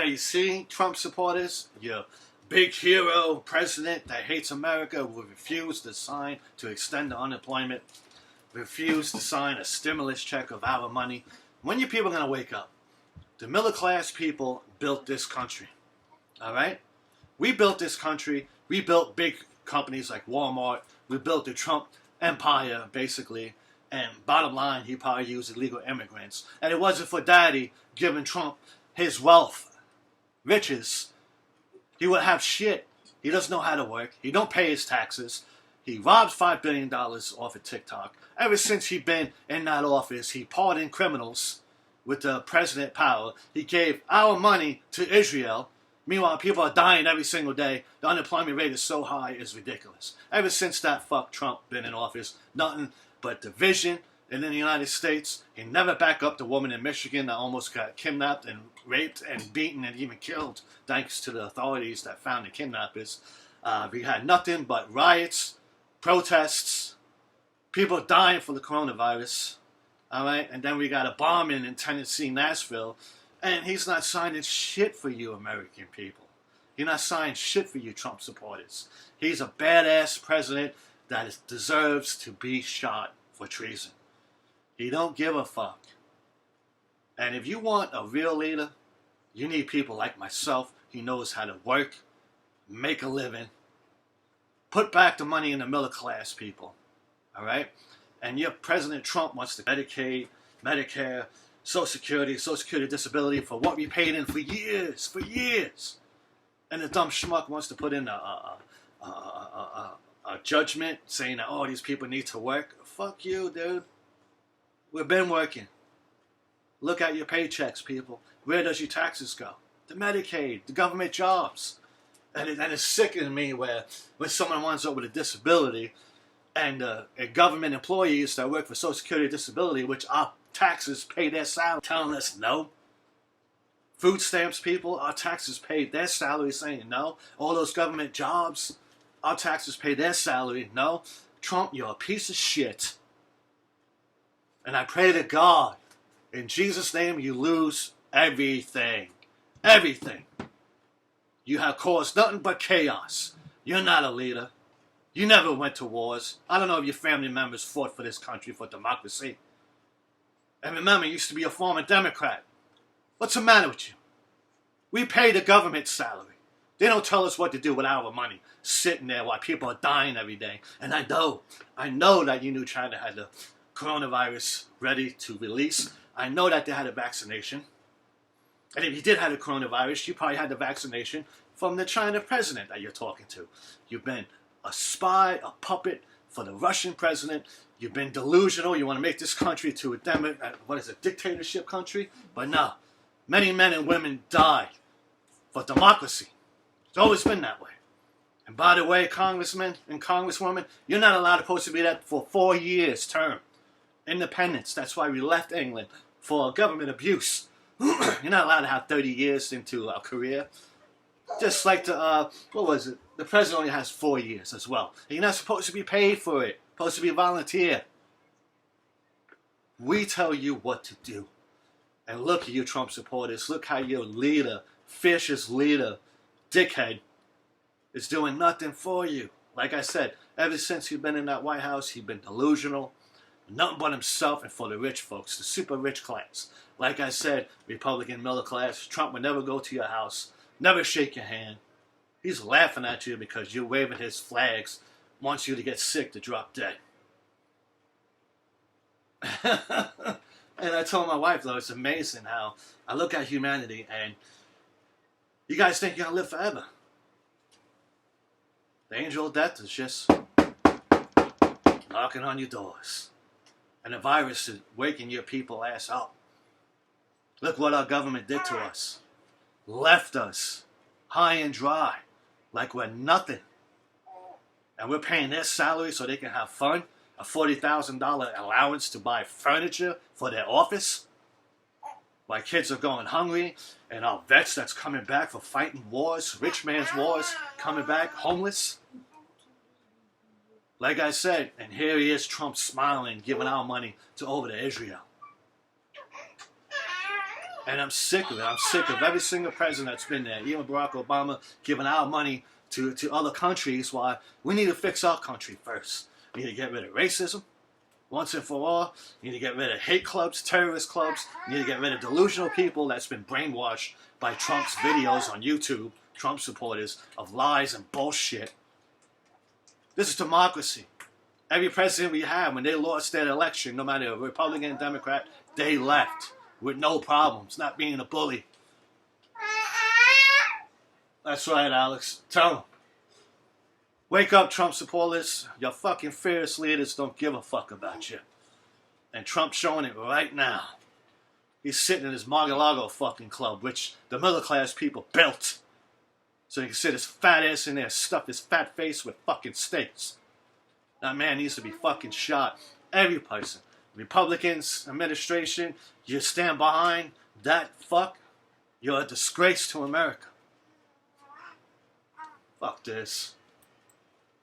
you see, Trump supporters, your big hero president that hates America will refuse to sign to extend the unemployment, refuse to sign a stimulus check of our money. When you people going to wake up? The middle class people built this country. All right? We built this country. We built big companies like Walmart. We built the Trump empire, basically. And bottom line, he probably used illegal immigrants. And it wasn't for Daddy giving Trump his wealth, riches, he would have shit. He doesn't know how to work. He don't pay his taxes. He robs $5 billion off of TikTok. Ever since he been in that office, he pardoned criminals with the president power. He gave our money to Israel. Meanwhile, people are dying every single day. The unemployment rate is so high, it's ridiculous. Ever since that fuck Trump been in office, nothing but division. And in the United States, he never backed up the woman in Michigan that almost got kidnapped and raped and beaten and even killed, thanks to the authorities that found the kidnappers. We had nothing but riots, protests, people dying for the coronavirus. All right, and then we got a bombing in Tennessee, Nashville, and he's not signing shit for you American people. He's not signing shit for you Trump supporters. He's a badass president that deserves to be shot for treason. He don't give a fuck. And if you want a real leader, you need people like myself. He knows how to work, make a living, put back the money in the middle class people. All right? And your President Trump wants to Medicaid, Medicare, Social Security disability for what we paid in for years. And the dumb schmuck wants to put in a judgment saying that, oh, these people need to work. Fuck you, dude. We've been working. Look at your paychecks, people. Where does your taxes go? The Medicaid, the government jobs. And it's sickening me when someone winds up with a disability and government employees that work for Social Security disability, which our taxes pay their salary, telling us no. Food stamps people, our taxes pay their salary, saying no. All those government jobs, our taxes pay their salary, no. Trump, you're a piece of shit. And I pray to God, in Jesus' name, you lose everything. Everything. You have caused nothing but chaos. You're not a leader. You never went to wars. I don't know if your family members fought for this country, for democracy. And remember, you used to be a former Democrat. What's the matter with you? We pay the government salary. They don't tell us what to do with our money, sitting there while people are dying every day. And I know that you knew China had the coronavirus ready to release. I know that they had a vaccination. And if you did have the coronavirus, you probably had the vaccination from the China president that you're talking to. You've been a spy, a puppet for the Russian president. You've been delusional. You want to make this country to a dictatorship country? But no. Many men and women died for democracy. It's always been that way. And by the way, congressmen and congresswomen, you're not allowed to be that for 4 years term. Independence. That's why we left England, for government abuse. You're not allowed to have 30 years into a career. Just like the president only has 4 years as well. And you're not supposed to be paid for it. Supposed to be a volunteer. We tell you what to do. And look at you Trump supporters. Look how your leader, fascist leader, dickhead, is doing nothing for you. Like I said, ever since he's been in that White House, he's been delusional. Nothing but himself and for the rich folks, the super rich class. Like I said, Republican middle class, Trump would never go to your house, never shake your hand. He's laughing at you because you're waving his flags, wants you to get sick to drop dead. And I told my wife, though, it's amazing how I look at humanity and you guys think you're going to live forever. The angel of death is just knocking on your doors. And the virus is waking your people ass up. Look what our government did to us. Left us high and dry, like we're nothing. And we're paying their salary so they can have fun. A $40,000 allowance to buy furniture for their office. My kids are going hungry. And our vets that's coming back for fighting wars, rich man's wars, coming back homeless. Like I said, and here he is, Trump smiling, giving our money over to Israel. And I'm sick of it. I'm sick of every single president that's been there, even Barack Obama, giving our money to other countries. Why? We need to fix our country first. We need to get rid of racism once and for all. You need to get rid of hate clubs, terrorist clubs. You need to get rid of delusional people that's been brainwashed by Trump's videos on YouTube, Trump supporters, of lies and bullshit. This is democracy. Every president we had, when they lost their election, no matter Republican or Democrat, they left with no problems, not being a bully. That's right, Alex. Tell them. Wake up, Trump supporters. Your fucking fearless leaders don't give a fuck about you. And Trump's showing it right now. He's sitting in his Mar-a-Lago fucking club, which the middle class people built. So he can sit his fat ass in there, stuff his fat face with fucking steaks. That man needs to be fucking shot. Every person. Republicans, administration, you stand behind that fuck, you're a disgrace to America. Fuck this.